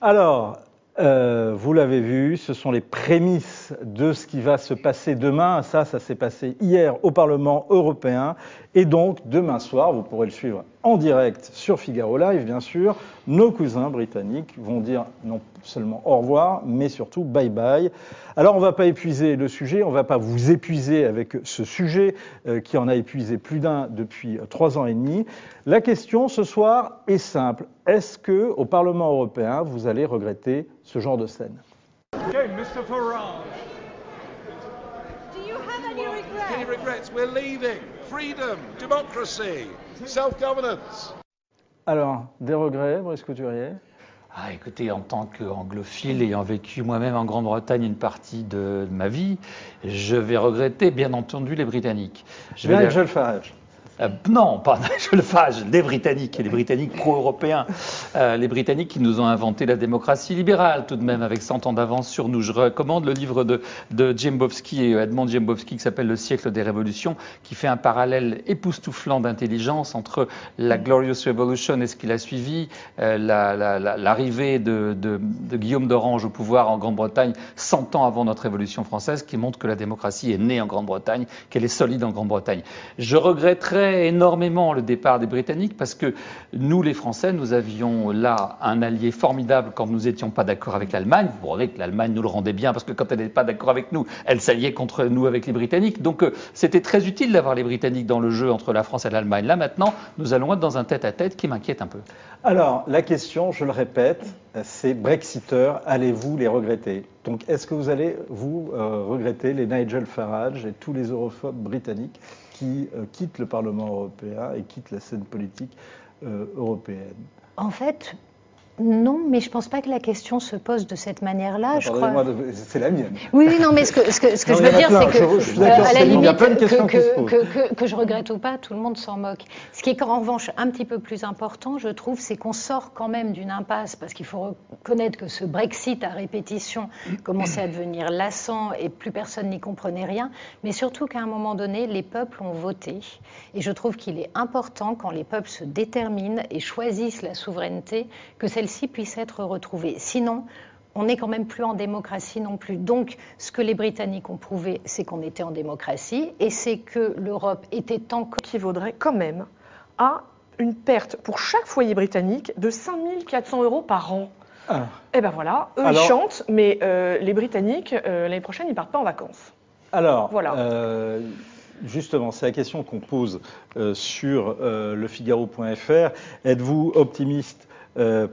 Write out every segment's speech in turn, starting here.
Alors, vous l'avez vu, ce sont les prémices de ce qui va se passer demain. Ça s'est passé hier au Parlement européen. Et donc, demain soir, vous pourrez le suivre en direct sur Figaro Live, bien sûr. Nos cousins britanniques vont dire non seulement au revoir, mais surtout bye bye. Alors, on ne va pas épuiser le sujet, on ne va pas vous épuiser avec ce sujet qui en a épuisé plus d'un depuis 3 ans et demi. La question ce soir est simple. Est-ce qu'au Parlement européen, vous allez regretter ce genre de scène? Okay, Mr. Farage. Do you have any regrets? Any regrets? We're leaving. Freedom, democracy, self-governance. Alors, des regrets, Brice Couturier? Ah, écoutez, en tant qu'anglophile, ayant vécu moi-même en Grande-Bretagne une partie de ma vie, je vais regretter, bien entendu, les Britanniques. Nigel Farage. Non, pas Nigel Farage, les Britanniques, et les Britanniques pro-européens. Les Britanniques qui nous ont inventé la démocratie libérale, tout de même, avec 100 ans d'avance sur nous. Je recommande le livre de Dembowski et Edmond Dembowski qui s'appelle Le siècle des révolutions, qui fait un parallèle époustouflant d'intelligence entre la Glorious Revolution et ce qui l'a suivi, l'arrivée de Guillaume d'Orange au pouvoir en Grande-Bretagne 100 ans avant notre Révolution française, qui montre que la démocratie est née en Grande-Bretagne, qu'elle est solide en Grande-Bretagne. Je regretterais énormément le départ des Britanniques parce que nous, les Français, nous avions là un allié formidable quand nous n'étions pas d'accord avec l'Allemagne. Vous voyez que l'Allemagne nous le rendait bien parce que quand elle n'était pas d'accord avec nous, elle s'alliait contre nous avec les Britanniques. Donc c'était très utile d'avoir les Britanniques dans le jeu entre la France et l'Allemagne. Là maintenant, nous allons être dans un tête-à-tête qui m'inquiète un peu. Alors, la question, je le répète, c'est Brexiteurs, allez-vous les regretter? Donc, est-ce que vous allez, vous, regretter les Nigel Farage et tous les europhobes britanniques qui quittent le Parlement européen et quittent la scène politique européenne? En fait, non, mais je ne pense pas que la question se pose de cette manière-là. Pardonnez-moi, c'est la mienne. Oui, non, mais ce que je veux dire, c'est que, à la limite, que je regrette ou pas, tout le monde s'en moque. Ce qui est en revanche un petit peu plus important, je trouve, c'est qu'on sort quand même d'une impasse, parce qu'il faut reconnaître que ce Brexit à répétition commençait à devenir lassant et plus personne n'y comprenait rien, mais surtout qu'à un moment donné, les peuples ont voté. Et je trouve qu'il est important, quand les peuples se déterminent et choisissent la souveraineté, que celle-ci puisse être retrouvée. Sinon, on n'est quand même plus en démocratie non plus. Donc, ce que les Britanniques ont prouvé, c'est qu'on était en démocratie et c'est que l'Europe était encore... Qui vaudrait quand même à une perte pour chaque foyer britannique de 5 400 € par an. Ah. Et ben voilà, eux ils chantent, mais les Britanniques, l'année prochaine, ils partent pas en vacances. Alors, voilà. Justement, c'est la question qu'on pose sur lefigaro.fr. Êtes-vous optimiste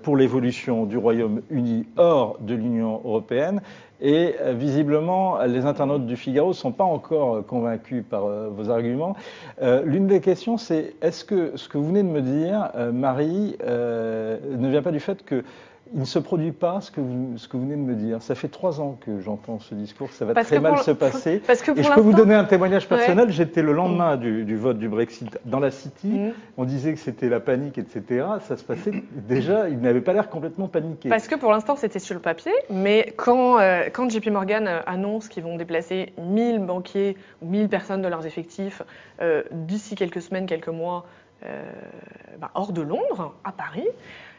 pour l'évolution du Royaume-Uni hors de l'Union européenne? Et visiblement, les internautes du Figaro ne sont pas encore convaincus par vos arguments. L'une des questions, c'est est-ce que ce que vous venez de me dire, Marie, ne vient pas du fait que il ne se produit pas ce que vous venez de me dire. Ça fait 3 ans que j'entends ce discours, ça va très mal se passer. Et je peux vous donner un témoignage personnel. Ouais. J'étais le lendemain du vote du Brexit dans la City. On disait que c'était la panique, etc. Ça se passait déjà, il n'avait pas l'air complètement paniqué. Parce que pour l'instant, c'était sur le papier. Mais quand JP Morgan annonce qu'ils vont déplacer 1000 banquiers ou 1000 personnes de leurs effectifs d'ici quelques semaines, quelques mois, hors de Londres, à Paris,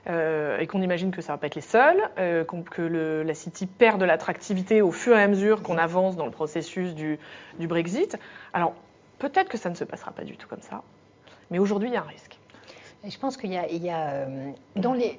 et qu'on imagine que ça ne va pas être les seuls, que la City perd de l'attractivité au fur et à mesure qu'on avance dans le processus du Brexit. Alors, peut-être que ça ne se passera pas du tout comme ça, mais aujourd'hui, il y a un risque. Et je pense qu'il y a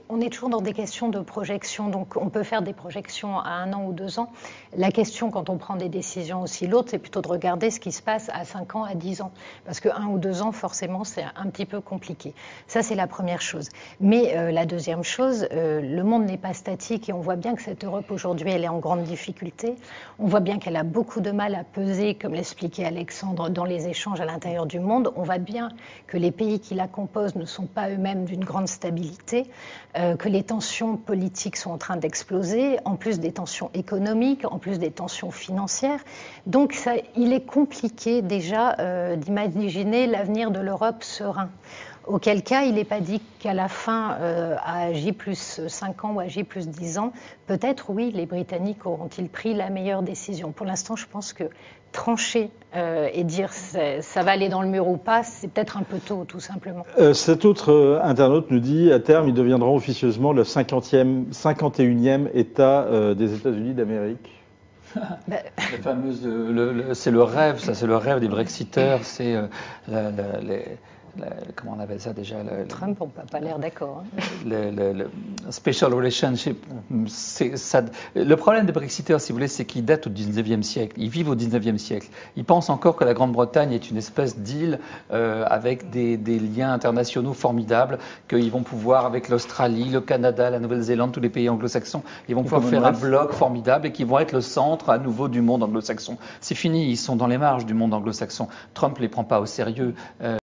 on est toujours dans des questions de projection, donc on peut faire des projections à 1 an ou 2 ans. La question, quand on prend des décisions aussi lourdes, c'est plutôt de regarder ce qui se passe à 5 ans, à 10 ans. Parce que 1 ou 2 ans, forcément, c'est un petit peu compliqué. Ça, c'est la première chose. Mais la deuxième chose, le monde n'est pas statique et on voit bien que cette Europe, aujourd'hui, elle est en grande difficulté. On voit bien qu'elle a beaucoup de mal à peser, comme l'expliquait Alexandre, dans les échanges à l'intérieur du monde. On voit bien que les pays qui la composent ne sont pas eux-mêmes d'une grande stabilité, que les tensions politiques sont en train d'exploser, en plus des tensions économiques, en plus des tensions financières. Donc il est compliqué déjà d'imaginer l'avenir de l'Europe serein. Auquel cas, il n'est pas dit qu'à la fin, à J plus 5 ans ou à J plus 10 ans, peut-être, oui, les Britanniques auront-ils pris la meilleure décision. Pour l'instant, je pense que trancher et dire ça va aller dans le mur ou pas, c'est peut-être un peu tôt, tout simplement. Cet autre internaute nous dit, à terme, ils deviendront officieusement le 51e État des États-Unis d'Amérique. La fameuse, c'est le rêve, ça, c'est le rêve des Brexiteurs, c'est comment on appelle ça déjà Trump n'a pas l'air d'accord. Hein. Le special relationship. Le problème des Brexiteurs, si vous voulez, c'est qu'ils datent au 19e siècle. Ils vivent au 19e siècle. Ils pensent encore que la Grande-Bretagne est une espèce d'île avec des liens internationaux formidables, qu'ils vont pouvoir, avec l'Australie, le Canada, la Nouvelle-Zélande, tous les pays anglo-saxons, ils vont pouvoir faire un bloc formidable et qu'ils vont être le centre à nouveau du monde anglo-saxon. C'est fini, ils sont dans les marges du monde anglo-saxon. Trump ne les prend pas au sérieux.